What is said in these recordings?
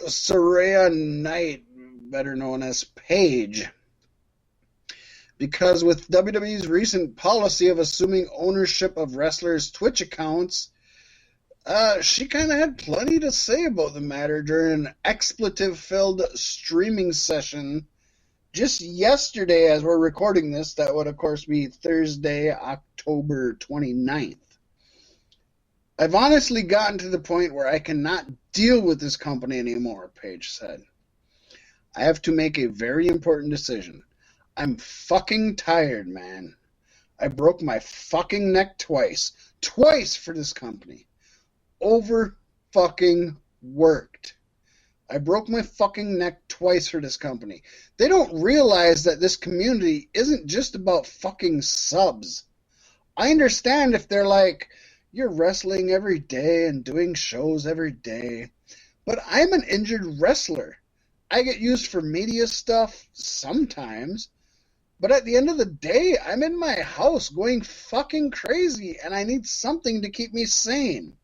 Saraya Knight, better known as Paige. Because with WWE's recent policy of assuming ownership of wrestlers' Twitch accounts, she kind of had plenty to say about the matter during an expletive-filled streaming session just yesterday as we're recording this. That would, of course, be Thursday, October 29th. I've honestly gotten to the point where I cannot deal with this company anymore, Paige said. I have to make a very important decision. I'm fucking tired, man. I broke my fucking neck twice. Twice for this company. Over fucking worked. I broke my fucking neck twice for this company. They don't realize that this community isn't just about fucking subs. I understand if they're like, you're wrestling every day and doing shows every day. But I'm an injured wrestler. I get used for media stuff sometimes. But at the end of the day, I'm in my house going fucking crazy and I need something to keep me sane.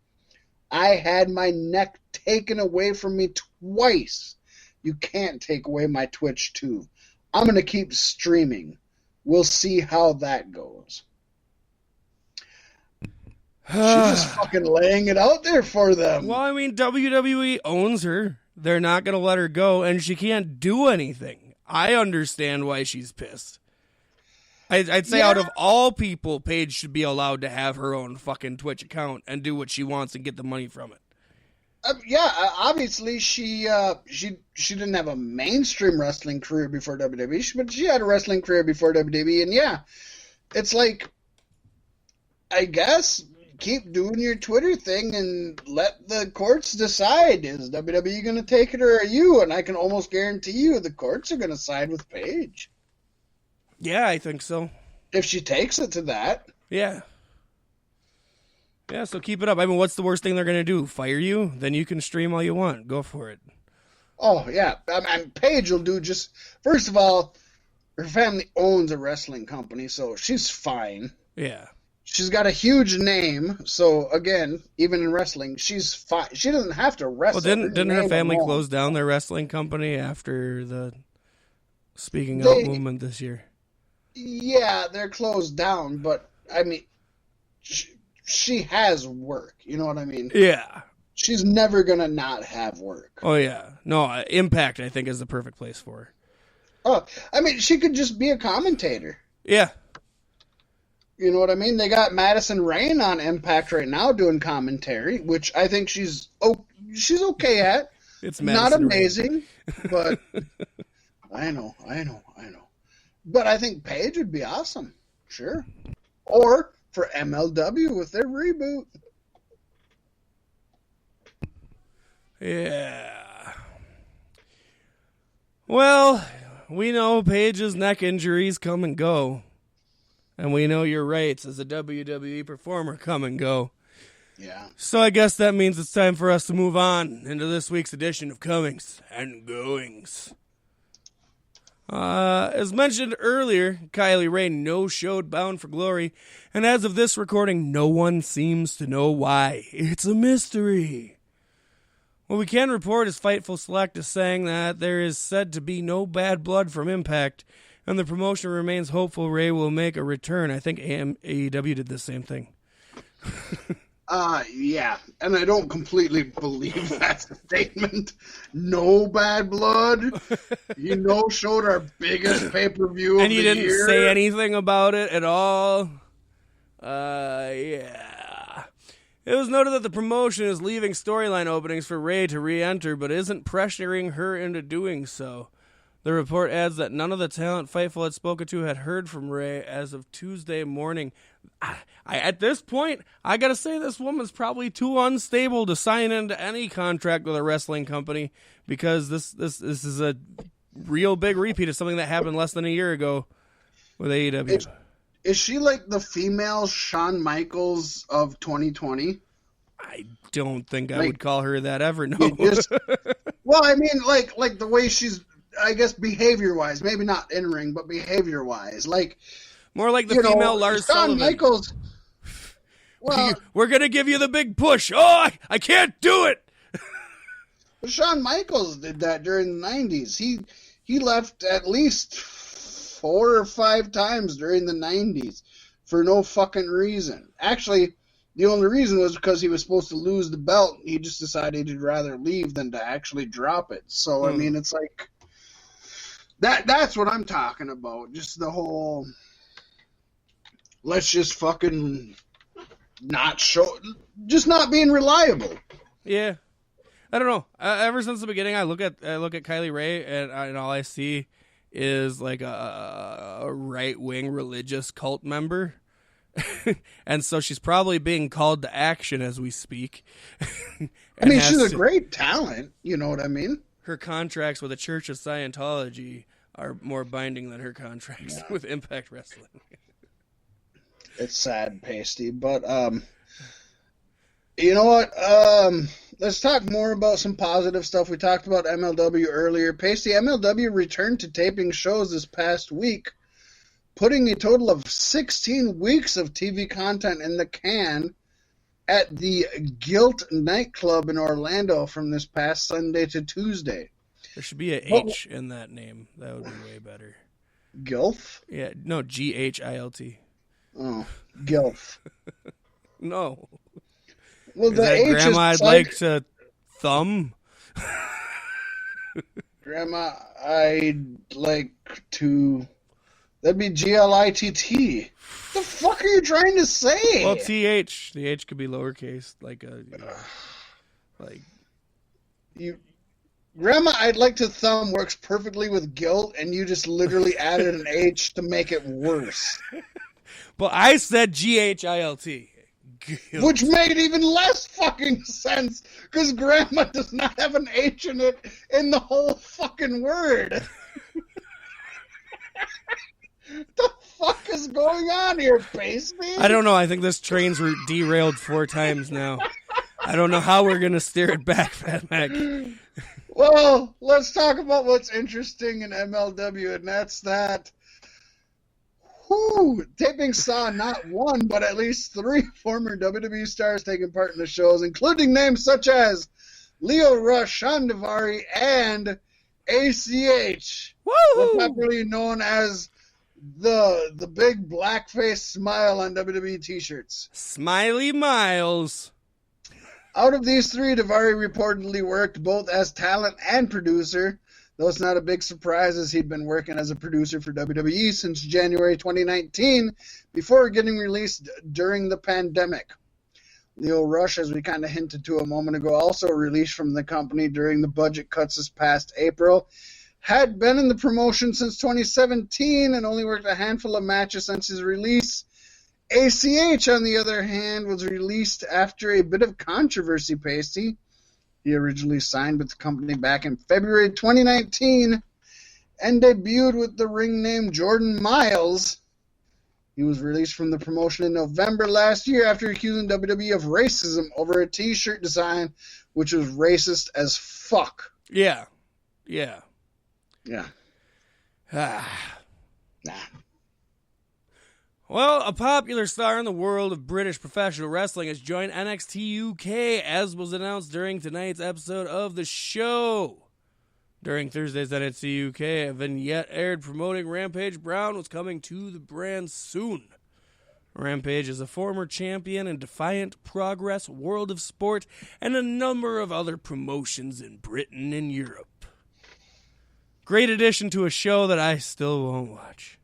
I had my neck taken away from me twice. You can't take away my Twitch too. I'm going to keep streaming. We'll see how that goes. She's just fucking laying it out there for them. Well, I mean, WWE owns her. They're not going to let her go, and she can't do anything. I understand why she's pissed. I'd say out of all people, Paige should be allowed to have her own fucking Twitch account and do what she wants and get the money from it. Obviously she didn't have a mainstream wrestling career before WWE, but she had a wrestling career before WWE, and it's like, I guess, keep doing your Twitter thing and let the courts decide. Is WWE going to take it or are you? And I can almost guarantee you the courts are going to side with Paige. Yeah, I think so. If she takes it to that. Yeah. Yeah, so keep it up. I mean, what's the worst thing they're going to do? Fire you? Then you can stream all you want. Go for it. Oh, yeah. And Paige will do just... First of all, her family owns a wrestling company, so she's fine. Yeah. She's got a huge name, so, again, even in wrestling, she's fine. She doesn't have to wrestle. Well, didn't her family close down their wrestling company after the Speaking Out movement this year? Yeah, they're closed down, but, I mean, she has work. You know what I mean? Yeah. She's never going to not have work. Oh, yeah. No, Impact, I think, is the perfect place for her. Oh, I mean, she could just be a commentator. Yeah. You know what I mean? They got Madison Rayne on Impact right now doing commentary, which I think she's okay at. It's not Madison amazing, but I know. But I think Paige would be awesome. Sure. Or for MLW with their reboot. Yeah. Well, we know Paige's neck injuries come and go. And we know your rights as a WWE performer come and go. Yeah. So I guess that means it's time for us to move on into this week's edition of Comings and Goings. As mentioned earlier, Kylie Rae no-showed Bound for Glory, and as of this recording, no one seems to know why. It's a mystery. What we can report is Fightful Select is saying that there is said to be no bad blood from Impact, and the promotion remains hopeful Rae will make a return. I think AEW did the same thing. Yeah, and I don't completely believe that statement. No bad blood. You no-showed our biggest pay-per-view of the year. And you didn't say anything about it at all? Yeah. It was noted that the promotion is leaving storyline openings for Rae to re-enter, but isn't pressuring her into doing so. The report adds that none of the talent Fightful had spoken to had heard from Rae as of Tuesday morning. At this point, I gotta say this woman's probably too unstable to sign into any contract with a wrestling company, because this is a real big repeat of something that happened less than a year ago with AEW. Is she like the female Shawn Michaels of 2020? I don't think I would call her that ever, no. Well, I mean, like the way she's, I guess, behavior-wise, maybe not in ring, but behavior-wise, like more like the female Lars Sullivan. Michaels. Well, we're gonna give you the big push. Oh, I can't do it. But Shawn Michaels did that during the 90s. He left at least 4 or 5 times during the 90s for no fucking reason. Actually, the only reason was because he was supposed to lose the belt. He just decided he'd rather leave than to actually drop it. So, I mean, it's like, that's what I'm talking about. Just the whole, let's just fucking not show, just not being reliable. Yeah. I don't know. Ever since the beginning, I look at Kylie Rae, and all I see is like a right-wing religious cult member. And so she's probably being called to action as we speak. I mean, she's a great talent. You know what I mean? Her contracts with the Church of Scientology are more binding than her contracts with Impact Wrestling. It's sad, Pasty, but you know what? Let's talk more about some positive stuff. We talked about MLW earlier. Pasty, MLW returned to taping shows this past week, putting a total of 16 weeks of TV content in the can at the Guilt nightclub in Orlando from this past Sunday to Tuesday. There should be a H in that name. That would be way better. Gilf? Yeah, no, G-H-I-L-T. Oh, Gilf. No. Well, the H Grandma, I'd like to thumb. Grandma, I'd like to. That'd be G-L-I-T-T. The fuck are you trying to say? Well, T-H. The H could be lowercase, Grandma, I'd like to thumb works perfectly with guilt, and you just literally added an H to make it worse. Well, I said G-H-I-L-T. Guilt. Which made even less fucking sense, because Grandma does not have an H in it in the whole fucking word. The fuck is going on here, Pasty? I don't know. I think this train's derailed 4 times now. I don't know how we're going to steer it back, Fat Mac. Well, let's talk about what's interesting in MLW, and that's that taping saw not 1, but at least 3 former WWE stars taking part in the shows, including names such as Lio Rush, Shawn Daivari, and ACH, popularly known as the big blackface smile on WWE t-shirts. Smiley Miles. Out of these 3, Daivari reportedly worked both as talent and producer, though it's not a big surprise as he'd been working as a producer for WWE since January 2019 before getting released during the pandemic. Lio Rush, as we kind of hinted to a moment ago, also released from the company during the budget cuts this past April, had been in the promotion since 2017 and only worked a handful of matches since his release. ACH, on the other hand, was released after a bit of controversy, Pasty. He originally signed with the company back in February 2019 and debuted with the ring name Jordan Miles. He was released from the promotion in November last year after accusing WWE of racism over a t-shirt design which was racist as fuck. Yeah. Nah. Well, a popular star in the world of British professional wrestling has joined NXT UK, as was announced during tonight's episode of the show. During Thursday's NXT UK, a vignette aired promoting Rampage Brown was coming to the brand soon. Rampage is a former champion in Defiant Progress, World of Sport, and a number of other promotions in Britain and Europe. Great addition to a show that I still won't watch.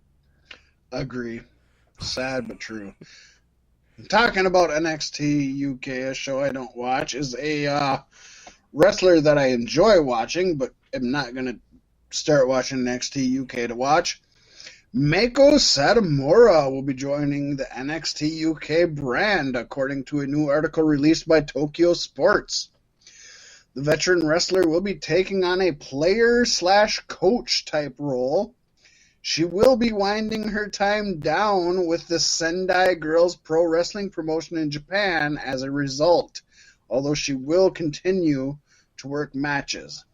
Agree. Sad but true. Talking about NXT UK, a show I don't watch, is a wrestler that I enjoy watching, but am not going to start watching NXT UK to watch. Meiko Satomura will be joining the NXT UK brand, according to a new article released by Tokyo Sports. The veteran wrestler will be taking on a player/coach type role. She will be winding her time down with the Sendai Girls Pro Wrestling promotion in Japan as a result, although she will continue to work matches.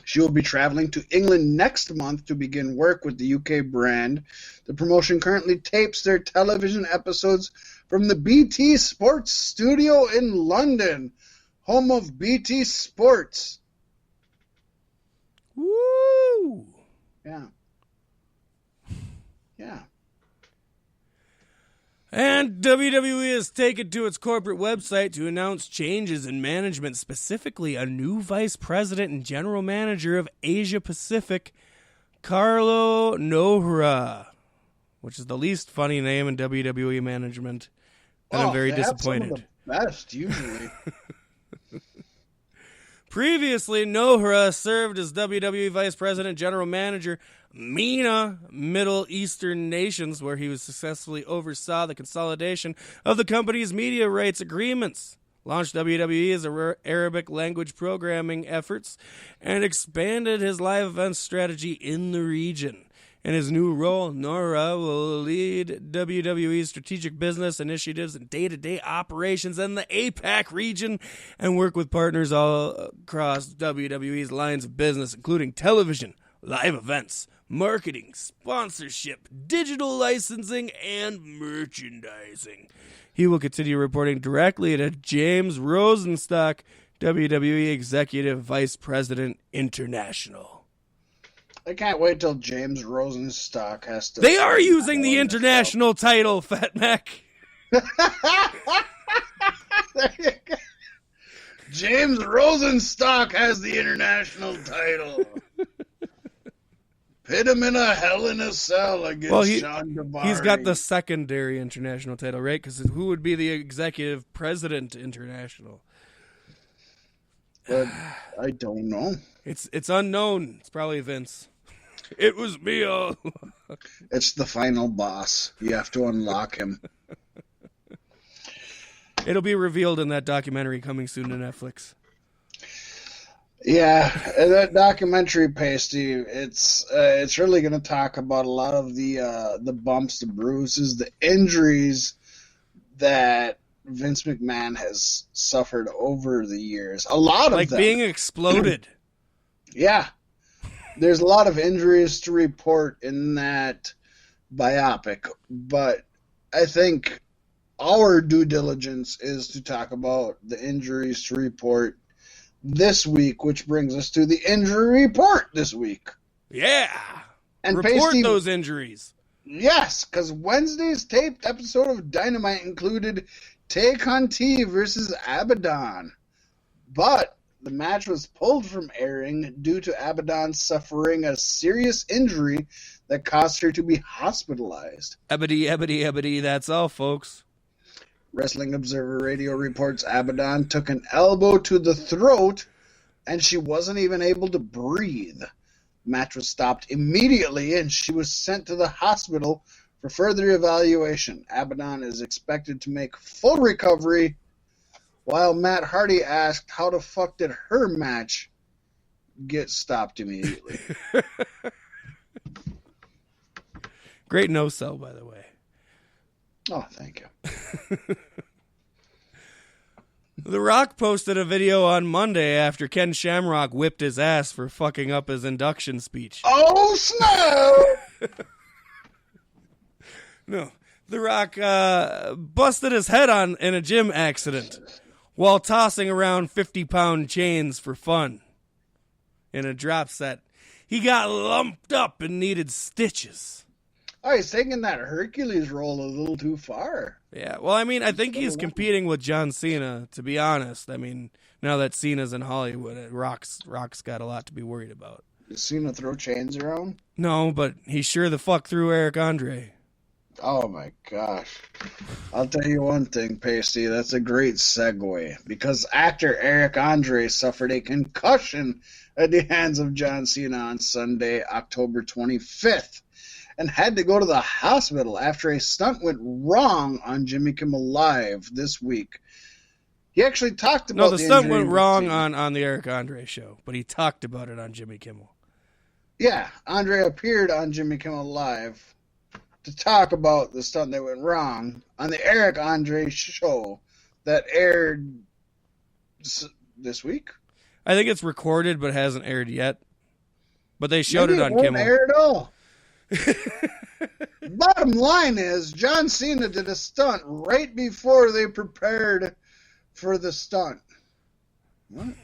She will be traveling to England next month to begin work with the UK brand. The promotion currently tapes their television episodes from the BT Sports studio in London. home of BT Sports. Woo! Yeah. Yeah. And WWE has taken to its corporate website to announce changes in management, specifically a new vice president and general manager of Asia Pacific, Carlo Nohra, which is the least funny name in WWE management. And I'm very disappointed. Some of the best, usually. Previously, Nohra served as WWE Vice President General Manager, MENA, Middle Eastern Nations, where he successfully oversaw the consolidation of the company's media rights agreements, launched WWE as Arabic language programming efforts, and expanded his live events strategy in the region. In his new role, Nohra will lead WWE's strategic business initiatives and day-to-day operations in the APAC region and work with partners all across WWE's lines of business, including television, live events, marketing, sponsorship, digital licensing, and merchandising. He will continue reporting directly to James Rosenstock, WWE Executive Vice President International. I can't wait till James Rosenstock has to... They are using the international title, Fat Mac. James Rosenstock has the international title. Pit him in a Hell in a Cell against Sean Debari. He's got the secondary international title, right? Because who would be the executive president international? But I don't know. It's unknown. It's probably Vince. It was me all. It's the final boss. You have to unlock him. It'll be revealed in that documentary coming soon to Netflix. Yeah, that documentary, Pasty, it's really going to talk about a lot of the bumps, the bruises, the injuries that Vince McMahon has suffered over the years. A lot of them. Like being exploded. Yeah. There's a lot of injuries to report in that biopic, but I think our due diligence is to talk about the injuries to report this week, which brings us to the injury report this week. Yeah. And report Pasty, those injuries. Yes, because Wednesday's taped episode of Dynamite included Tay Conti versus Abaddon. But the match was pulled from airing due to Abaddon suffering a serious injury that caused her to be hospitalized. Ebony, that's all, folks. Wrestling Observer Radio reports Abaddon took an elbow to the throat, and she wasn't even able to breathe. The match was stopped immediately, and she was sent to the hospital for further evaluation. Abaddon is expected to make full recovery, while Matt Hardy asked how the fuck did her match get stopped immediately. Great no-sell, by the way. Oh, thank you. The Rock posted a video on Monday after Ken Shamrock whipped his ass for fucking up his induction speech. Oh, snap! No. The Rock busted his head in a gym accident while tossing around 50-pound chains for fun in a drop set. He got lumped up and needed stitches. Oh, he's taking that Hercules role a little too far. Yeah, well, I mean, I think he's competing with John Cena, to be honest. I mean, now that Cena's in Hollywood, Rock's got a lot to be worried about. Does Cena throw chains around? No, but he sure the fuck threw Eric Andre. Oh, my gosh. I'll tell you one thing, Pasty. That's a great segue. Because actor Eric Andre suffered a concussion at the hands of John Cena on Sunday, October 25th. And had to go to the hospital after a stunt went wrong on Jimmy Kimmel Live this week. He actually talked about the stunt went wrong on the Eric Andre show, but he talked about it on Jimmy Kimmel. Yeah, Andre appeared on Jimmy Kimmel Live to talk about the stunt that went wrong on the Eric Andre show that aired this week. I think it's recorded but hasn't aired yet. But they showed Maybe it on won't Kimmel. Air at all. Bottom line is, John Cena did a stunt right before they prepared for the stunt. What?